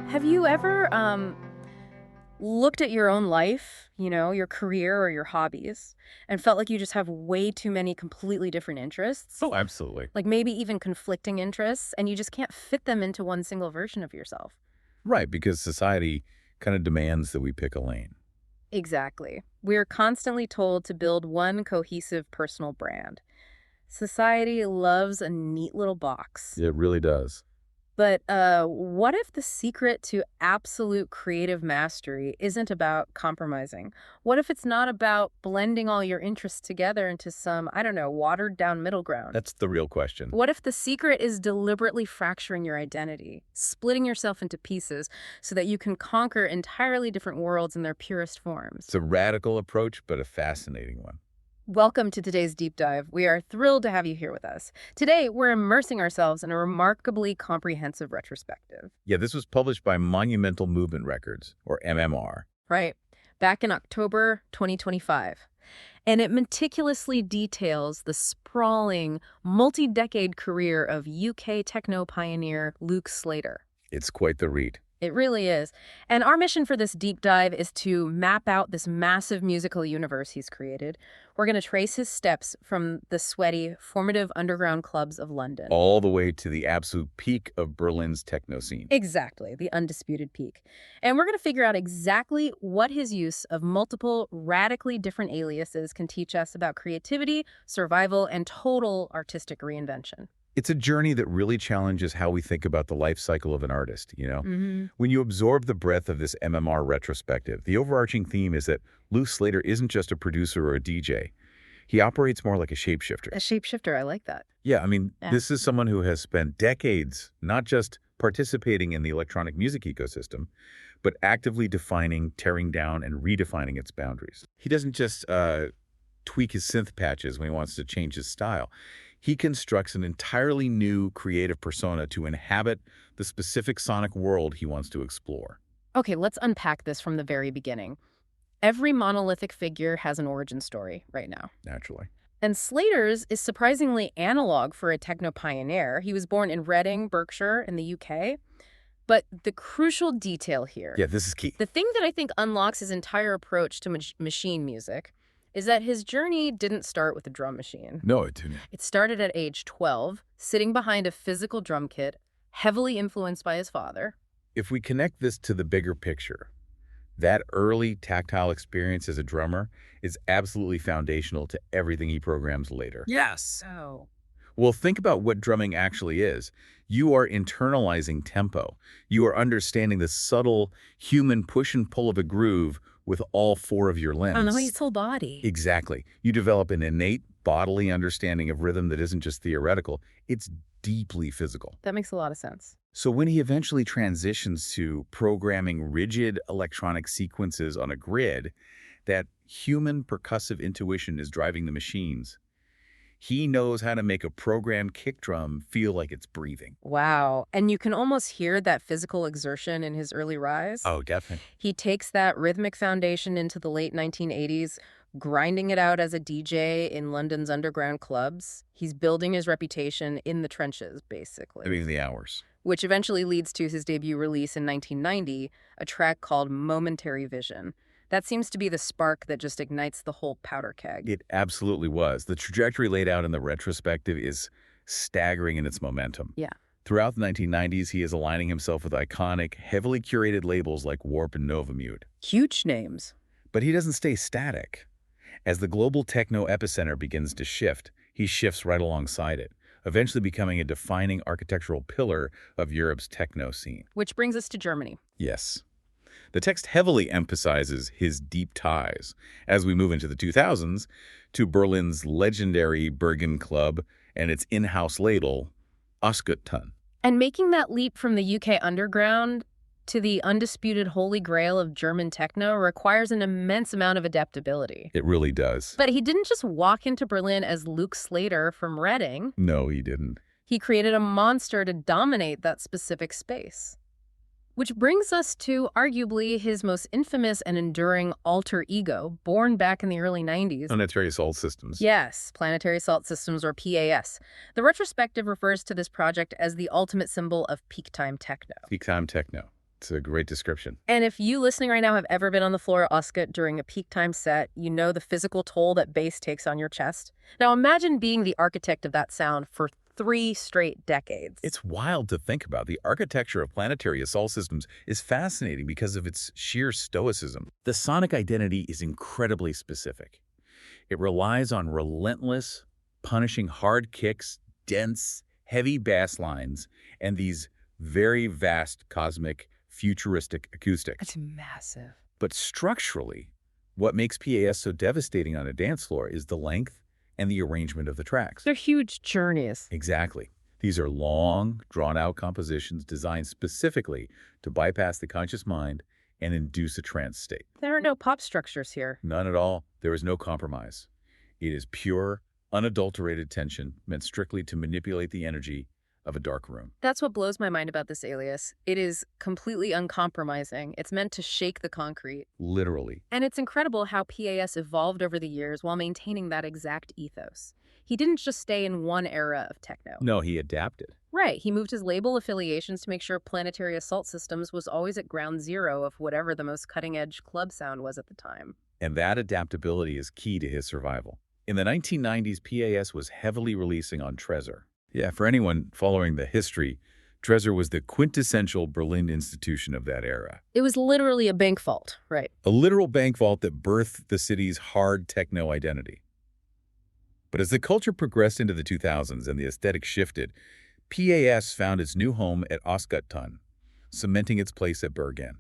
Have you ever looked at your own life, your career or your hobbies, and felt like you just have way too many completely different interests? Oh, absolutely. Like maybe even conflicting interests, and you just can't fit them into one single version of yourself. Right, because society kind of demands that we pick a lane. Exactly. We're constantly told to build one cohesive personal brand. Society loves a neat little box. It really does. But what if the secret to absolute creative mastery isn't about compromising? What if it's not about blending all your interests together into some, I don't know, watered down middle ground? That's the real question. What if the secret is deliberately fracturing your identity, splitting yourself into pieces so that you can conquer entirely different worlds in their purest It's forms? a radical approach, but a fascinating one. Welcome to today's deep dive. We are thrilled to have you here with us. Today, we're immersing ourselves in a remarkably comprehensive retrospective. Yeah, this was published by Monumental Movement Records, or MMR. Right. Back in October 2025. And it meticulously details the sprawling, multi-decade career of UK techno pioneer Luke Slater. It's quite the read. It really is. And our mission for this deep dive is to map out this massive musical universe he's created. We're going to trace his steps from the sweaty, formative underground clubs of London. All the way to the absolute peak of Berlin's techno scene. Exactly, the undisputed peak. And we're going to figure out exactly what his use of multiple, radically different aliases can teach us about creativity, survival, and total artistic reinvention. It's a journey that really challenges how we think about the life cycle of an artist. Hmm. When you absorb the breadth of this MMR retrospective, the overarching theme is that Luke Slater isn't just a producer or a DJ. He operates more like a shapeshifter. A shapeshifter, I like that. Yeah, I mean, Yeah. this is someone who has spent decades not just participating in the electronic music ecosystem, but actively defining, tearing down, and redefining its boundaries. He doesn't just tweak his synth patches when he wants to change his style. He constructs an entirely new creative persona to inhabit the specific sonic world he wants to explore. Okay, let's unpack this from the very beginning. Every monolithic figure has an origin story right now. Naturally. And Slater's is surprisingly analog for a techno pioneer. He was born in Reading, Berkshire, in the UK. But the crucial detail here, Yeah, this is key. the thing that I think unlocks his entire approach to machine music, is that his journey didn't start with a drum machine. No, it didn't. It started at age 12, sitting behind a physical drum kit, heavily influenced by his father. If we connect this to the bigger picture, that early tactile experience as a drummer is absolutely foundational to everything he programs later. Yes. Oh. Well, think about what drumming actually is. You are internalizing tempo. You are understanding the subtle human push and pull of a groove with all four of your I don't know, limbs. his whole body. Exactly. You develop an innate bodily understanding of rhythm that isn't just theoretical, it's deeply physical. That makes a lot of sense. So when he eventually transitions to programming rigid electronic sequences on a grid, that human percussive intuition is driving the machines. He knows how to make a programmed kick drum feel like it's breathing. Wow. And you can almost hear that physical exertion in his early rise. Oh, definitely. He takes that rhythmic foundation into the late 1980s, grinding it out as a DJ in London's underground clubs. He's building his reputation in the trenches, basically. I mean, the hours. Which eventually leads to his debut release in 1990, a track called Momentary Vision. That seems to be the spark that just ignites the whole powder keg. It absolutely was. The trajectory laid out in the retrospective is staggering in its momentum. Yeah. Throughout the 1990s, he is aligning himself with iconic, heavily curated labels like Warp and Novamute. Huge names. But he doesn't stay static. As the global techno epicenter begins to shift, he shifts right alongside it, eventually becoming a defining architectural pillar of Europe's techno scene. Which brings us to Germany. Yes. The text heavily emphasizes his deep ties, as we move into the 2000s, to Berlin's legendary Bergen Club and its in-house label, Osgutton. And making that leap from the UK underground to the undisputed holy grail of German techno requires an immense amount of adaptability. It really does. But he didn't just walk into Berlin as Luke Slater from Reading. No, he didn't. He created a monster to dominate that specific space. Which brings us to arguably his most infamous and enduring alter ego, born back in the early 90s. Planetary Assault Systems. Yes, Planetary Assault Systems, or PAS. The retrospective refers to this project as the ultimate symbol of peak time techno. Peak time techno. It's a great description. And if you listening right now have ever been on the floor at Oscar during a peak time set, you know the physical toll that bass takes on your chest. Now imagine being the architect of that sound for 3 straight decades. It's wild to think about. The architecture of Planetary Assault Systems is fascinating because of its sheer stoicism. The sonic identity is incredibly specific. It relies on relentless, punishing hard kicks, dense, heavy bass lines, and these very vast cosmic futuristic acoustics. It's massive. But structurally, what makes PAS so devastating on a dance floor is the length and the arrangement of the tracks. They're huge journeys. Exactly. These are long, drawn-out compositions designed specifically to bypass the conscious mind and induce a trance state. There are no pop structures here. None at all. There is no compromise. It is pure, unadulterated tension meant strictly to manipulate the energy of a dark room. That's what blows my mind about this alias. It is completely uncompromising. It's meant to shake the concrete. Literally. And it's incredible how PAS evolved over the years while maintaining that exact ethos. He didn't just stay in one era of techno. No, he adapted. Right. He moved his label affiliations to make sure Planetary Assault Systems was always at ground zero of whatever the most cutting-edge club sound was at the time. And that adaptability is key to his survival. In the 1990s, PAS was heavily releasing on Trezor. Yeah, for anyone following the history, Trezor was the quintessential Berlin institution of that era. It was literally a bank vault, right? A literal bank vault that birthed the city's hard techno identity. But as the culture progressed into the 2000s and the aesthetic shifted, PAS found its new home at Ostkütten, cementing its place at Bergen.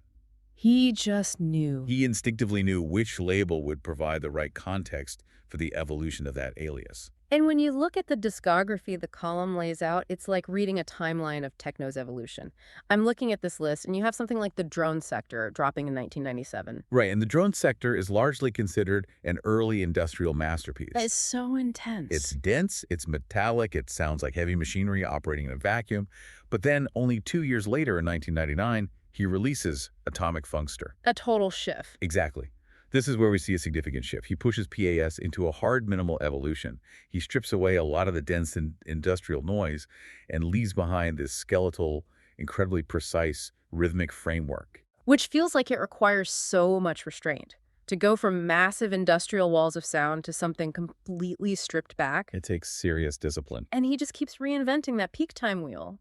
He just knew. He instinctively knew which label would provide the right context for the evolution of that alias. And when you look at the discography the column lays out, it's like reading a timeline of techno's evolution. I'm looking at this list, and you have something like the drone sector dropping in 1997. Right, and the drone sector is largely considered an early industrial masterpiece. That is so intense. It's dense, it's metallic, it sounds like heavy machinery operating in a vacuum. But then, only 2 years later in 1999, he releases Atomic Funkster. A total shift. Exactly. This is where we see a significant shift. He pushes PAS into a hard minimal evolution. He strips away a lot of the dense industrial noise and leaves behind this skeletal, incredibly precise rhythmic framework. Which feels like it requires so much restraint. To go from massive industrial walls of sound to something completely stripped back. It takes serious discipline. And he just keeps reinventing that peak time wheel.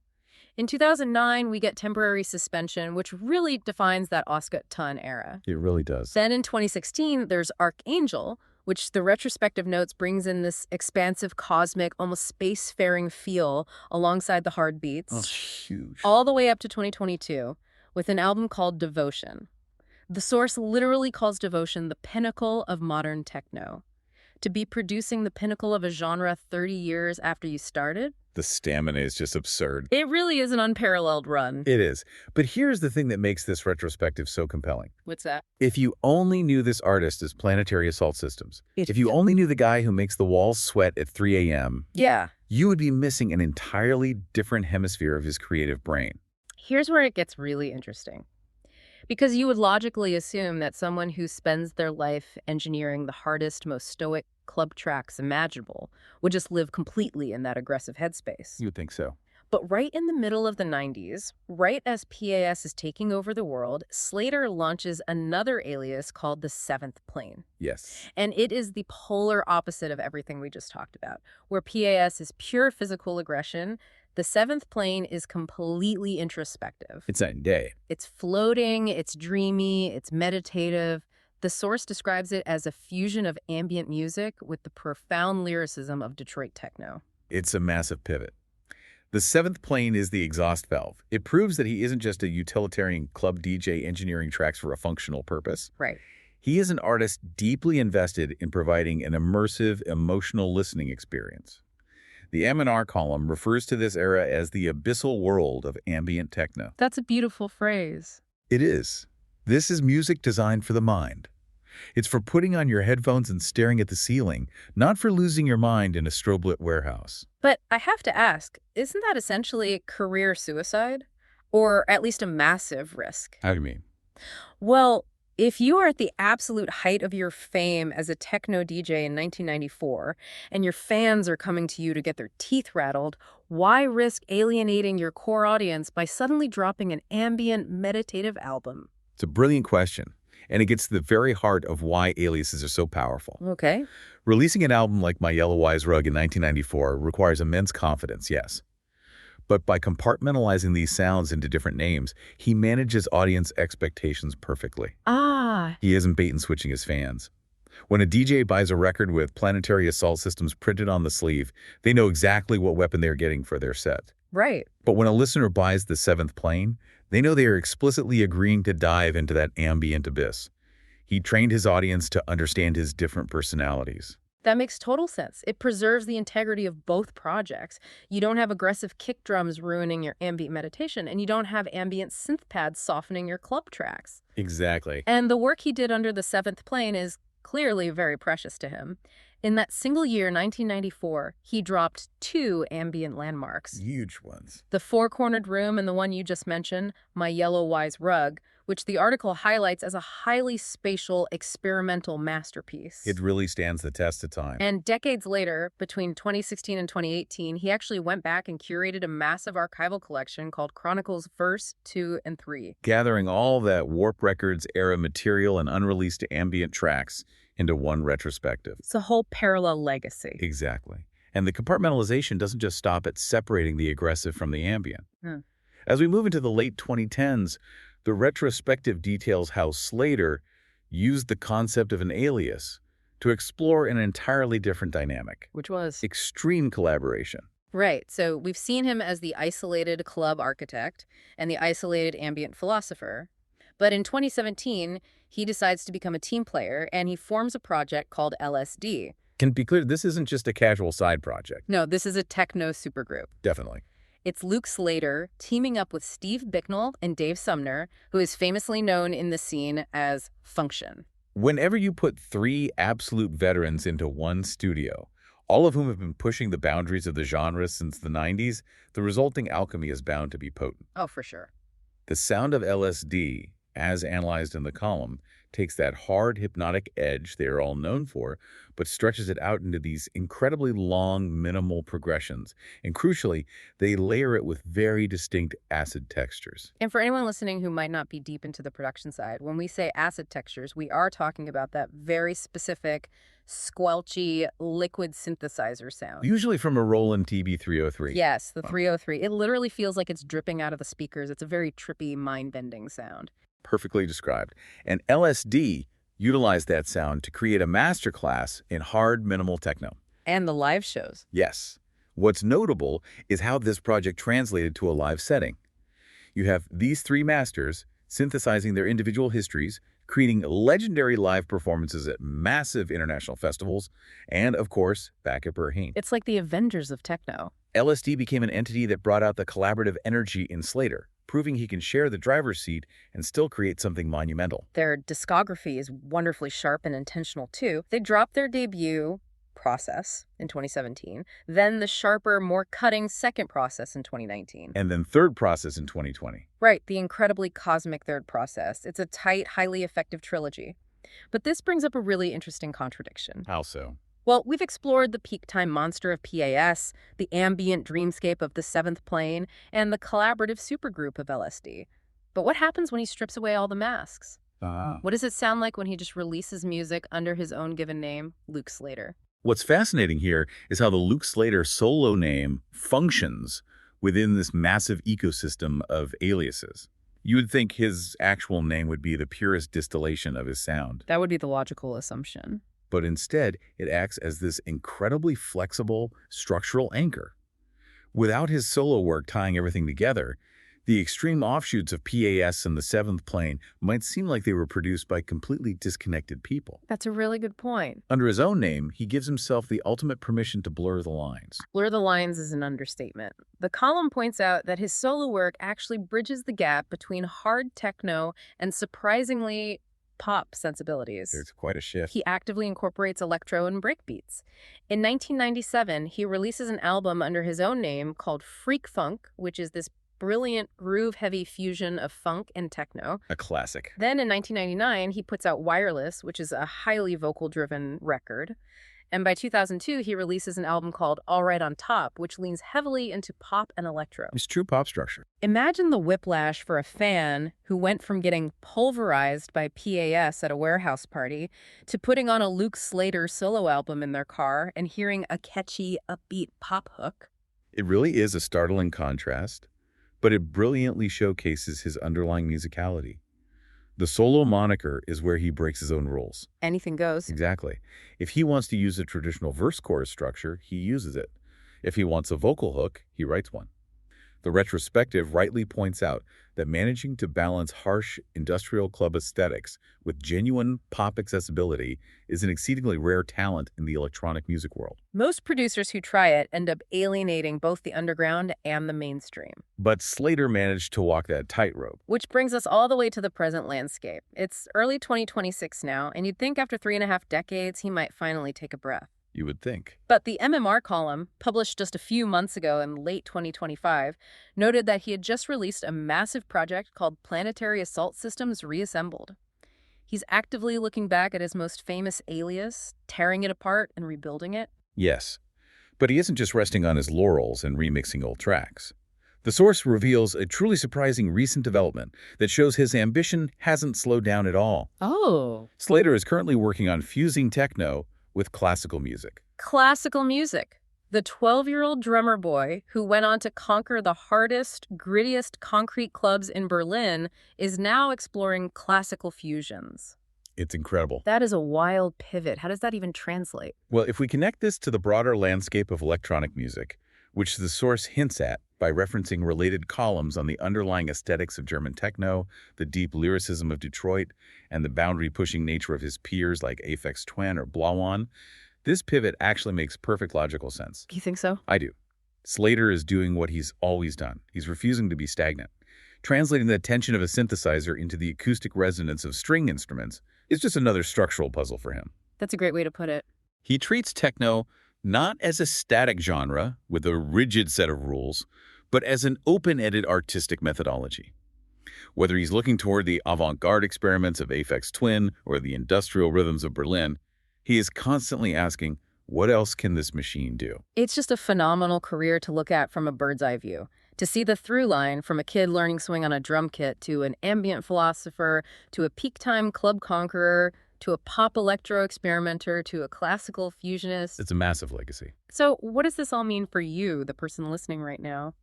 In 2009, we get Temporary Suspension, which really defines that Ostkütten era. It really does. Then in 2016, there's Archangel, which the retrospective notes brings in this expansive, cosmic, almost spacefaring feel alongside the hard beats. Oh, huge. All the way up to 2022, with an album called Devotion. The source literally calls Devotion the pinnacle of modern techno. To be producing the pinnacle of a genre 30 years after you started? The stamina is just absurd. It really is an unparalleled run. It is. But here's the thing that makes this retrospective so compelling. What's that? If you only knew this artist as Planetary Assault Systems, if you only knew the guy who makes the walls sweat at 3 a.m., Yeah. you would be missing an entirely different hemisphere of his creative brain. Here's where it gets really interesting. Because you would logically assume that someone who spends their life engineering the hardest, most stoic club tracks imaginable would just live completely in that aggressive headspace. You would think so. But right in the middle of the 90s, right as PAS is taking over the world, Slater launches another alias called the Seventh Plane. Yes. And it is the polar opposite of everything we just talked about. Where PAS is pure physical aggression, the Seventh Plane is completely introspective. It's night and day. It's floating, it's dreamy, it's meditative. The source describes it as a fusion of ambient music with the profound lyricism of Detroit techno. It's a massive pivot. The Seventh Plane is the exhaust valve. It proves that he isn't just a utilitarian club DJ engineering tracks for a functional purpose. Right. He is an artist deeply invested in providing an immersive, emotional listening experience. The M&R column refers to this era as the abyssal world of ambient techno. That's a beautiful phrase. It is. This is music designed for the mind. It's for putting on your headphones and staring at the ceiling, not for losing your mind in a strobe-lit warehouse. But I have to ask, isn't that essentially career suicide? Or at least a massive risk? How do you mean? Well, If you are at the absolute height of your fame as a techno DJ in 1994, and your fans are coming to you to get their teeth rattled, why risk alienating your core audience by suddenly dropping an ambient meditative album? It's a brilliant question, and it gets to the very heart of why aliases are so powerful. Okay. Releasing an album like My Yellow Wise Rug in 1994 requires immense confidence, yes. But by compartmentalizing these sounds into different names, he manages audience expectations perfectly. Ah, He isn't bait and switching his fans. When a DJ buys a record with Planetary Assault Systems printed on the sleeve, they know exactly what weapon they're getting for their set. right. But when a listener buys the seventh plane, they know they are explicitly agreeing to dive into that ambient abyss. He trained his audience to understand his different personalities. That makes total sense. It preserves the integrity of both projects. You don't have aggressive kick drums ruining your ambient meditation, and you don't have ambient synth pads softening your club tracks. Exactly. And the work he did under the seventh plane is clearly very precious to him. In that single year, 1994, he dropped two ambient landmarks. Huge ones. The Four-Cornered Room and the one you just mentioned, My Yellow Wise Rug, which the article highlights as a highly spatial experimental masterpiece. It really stands the test of time. And decades later, between 2016 and 2018, he actually went back and curated a massive archival collection called Chronicles Verse 2 and 3. Gathering all that Warp Records era material and unreleased ambient tracks into one retrospective. It's a whole parallel legacy. Exactly. And the compartmentalization doesn't just stop at separating the aggressive from the ambient. Hmm. As we move into the late 2010s, the retrospective details how Slater used the concept of an alias to explore an entirely different dynamic. Which was? Extreme collaboration. Right. So we've seen him as the isolated club architect and the isolated ambient philosopher. But in 2017, he decides to become a team player, and he forms a project called LSD. Can be clear, this isn't just a casual side project. No, this is a techno supergroup. Definitely. It's Luke Slater teaming up with Steve Bicknell and Dave Sumner, who is famously known in the scene as Function. Whenever you put three absolute veterans into one studio, all of whom have been pushing the boundaries of the genre since the 90s, the resulting alchemy is bound to be potent. Oh, for sure. The sound of LSD, as analyzed in the column, takes that hard hypnotic edge they are all known for, but stretches it out into these incredibly long, minimal progressions. And crucially, they layer it with very distinct acid textures. And for anyone listening who might not be deep into the production side, when we say acid textures, we are talking about that very specific, squelchy, liquid synthesizer sound. Usually from a Roland TB-303. Yes, the 303. It literally feels like it's dripping out of the speakers. It's a very trippy, mind-bending sound. Perfectly described. And LSD utilized that sound to create a masterclass in hard, minimal techno. And the live shows. Yes. What's notable is how this project translated to a live setting. You have these three masters synthesizing their individual histories, creating legendary live performances at massive international festivals, and, of course, back at Berheim. It's like the Avengers of techno. LSD became an entity that brought out the collaborative energy in Slater, proving he can share the driver's seat and still create something monumental. Their discography is wonderfully sharp and intentional, too. They dropped their debut, Process, in 2017, then the sharper, more cutting second Process in 2019. And then third Process in 2020. Right, the incredibly cosmic third Process. It's a tight, highly effective trilogy. But this brings up a really interesting contradiction. How so? Well, we've explored the peak time monster of PAS, the ambient dreamscape of the seventh plane, and the collaborative supergroup of LSD. But what happens when he strips away all the masks? What does it sound like when he just releases music under his own given name, Luke Slater? What's fascinating here is how the Luke Slater solo name functions within this massive ecosystem of aliases. You would think his actual name would be the purest distillation of his sound. That would be the logical assumption. But instead, it acts as this incredibly flexible structural anchor. Without his solo work tying everything together, the extreme offshoots of PAS and the seventh plane might seem like they were produced by completely disconnected people. That's a really good point. Under his own name, he gives himself the ultimate permission to blur the lines. Blur the lines is an understatement. The column points out that his solo work actually bridges the gap between hard techno and surprisingly pop sensibilities. There's quite a shift. He actively incorporates electro and breakbeats. In 1997, he releases an album under his own name called Freak Funk, which is this brilliant groove-heavy fusion of funk and techno. A classic. Then in 1999, he puts out Wireless, which is a highly vocal-driven record. And by 2002, he releases an album called All Right on Top, which leans heavily into pop and electro. It's true pop structure. Imagine the whiplash for a fan who went from getting pulverized by PAS at a warehouse party to putting on a Luke Slater solo album in their car and hearing a catchy, upbeat pop hook. It really is a startling contrast, but it brilliantly showcases his underlying musicality. The solo moniker is where he breaks his own rules. Anything goes. Exactly. If he wants to use a traditional verse-chorus structure, he uses it. If he wants a vocal hook, he writes one. The retrospective rightly points out that managing to balance harsh industrial club aesthetics with genuine pop accessibility is an exceedingly rare talent in the electronic music world. Most producers who try it end up alienating both the underground and the mainstream. But Slater managed to walk that tightrope. Which brings us all the way to the present landscape. It's early 2026 now, and you'd think after 3.5 decades he might finally take a breath. You would think. But the MMR column, published just a few months ago in late 2025, noted that he had just released a massive project called Planetary Assault Systems Reassembled. He's actively looking back at his most famous alias, tearing it apart and rebuilding it. Yes, but he isn't just resting on his laurels and remixing old tracks. The source reveals a truly surprising recent development that shows his ambition hasn't slowed down at all. Oh. Slater is currently working on fusing techno with classical music. Classical music. The 12-year-old drummer boy who went on to conquer the hardest, grittiest concrete clubs in Berlin is now exploring classical fusions. It's incredible. That is a wild pivot. How does that even translate? Well, if we connect this to the broader landscape of electronic music, which the source hints at by referencing related columns on the underlying aesthetics of German techno, the deep lyricism of Detroit, and the boundary-pushing nature of his peers like Aphex Twin or Blauan, this pivot actually makes perfect logical sense. You think so? I do. Slater is doing what he's always done. He's refusing to be stagnant. Translating the tension of a synthesizer into the acoustic resonance of string instruments is just another structural puzzle for him. That's a great way to put it. He treats techno not as a static genre with a rigid set of rules, but as an open-ended artistic methodology. Whether he's looking toward the avant-garde experiments of Aphex Twin or the industrial rhythms of Berlin, he is constantly asking, what else can this machine do? It's just a phenomenal career to look at from a bird's eye view. To see the through line from a kid learning swing on a drum kit to an ambient philosopher to a peak-time club conqueror to a pop electro experimenter to a classical fusionist. It's a massive legacy. So what does this all mean for you, the person listening right now?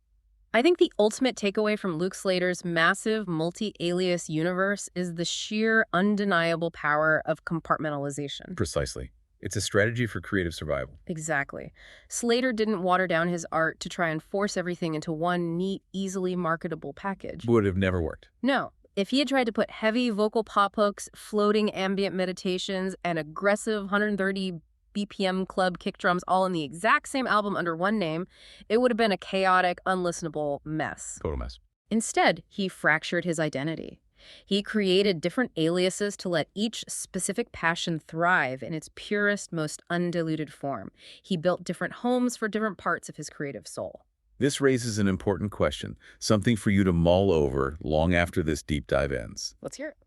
I think the ultimate takeaway from Luke Slater's massive multi-alias universe is the sheer, undeniable power of compartmentalization. Precisely. It's a strategy for creative survival. Exactly. Slater didn't water down his art to try and force everything into one neat, easily marketable package. Would have never worked. No. If he had tried to put heavy vocal pop hooks, floating ambient meditations, and aggressive 130 BPM club kick drums all in the exact same album under one name, it would have been a chaotic, unlistenable mess. Total mess. Instead, he fractured his identity. He created different aliases to let each specific passion thrive in its purest, most undiluted form. He built different homes for different parts of his creative soul. This raises an important question, something for you to mull over long after this deep dive ends. Let's hear it.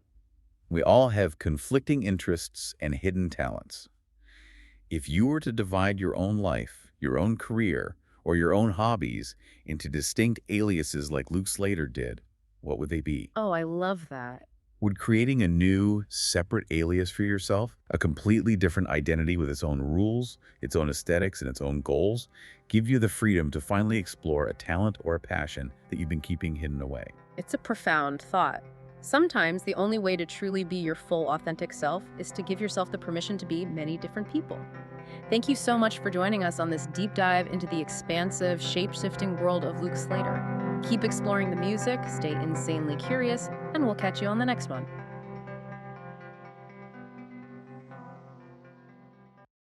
We all have conflicting interests and hidden talents. If you were to divide your own life, your own career, or your own hobbies into distinct aliases like Luke Slater did, what would they be? Oh, I love that. Would creating a new, separate alias for yourself, a completely different identity with its own rules, its own aesthetics, and its own goals, give you the freedom to finally explore a talent or a passion that you've been keeping hidden away? It's a profound thought. Sometimes the only way to truly be your full, authentic self is to give yourself the permission to be many different people. Thank you so much for joining us on this deep dive into the expansive, shape-shifting world of Luke Slater. Keep exploring the music, stay insanely curious, and we'll catch you on the next one.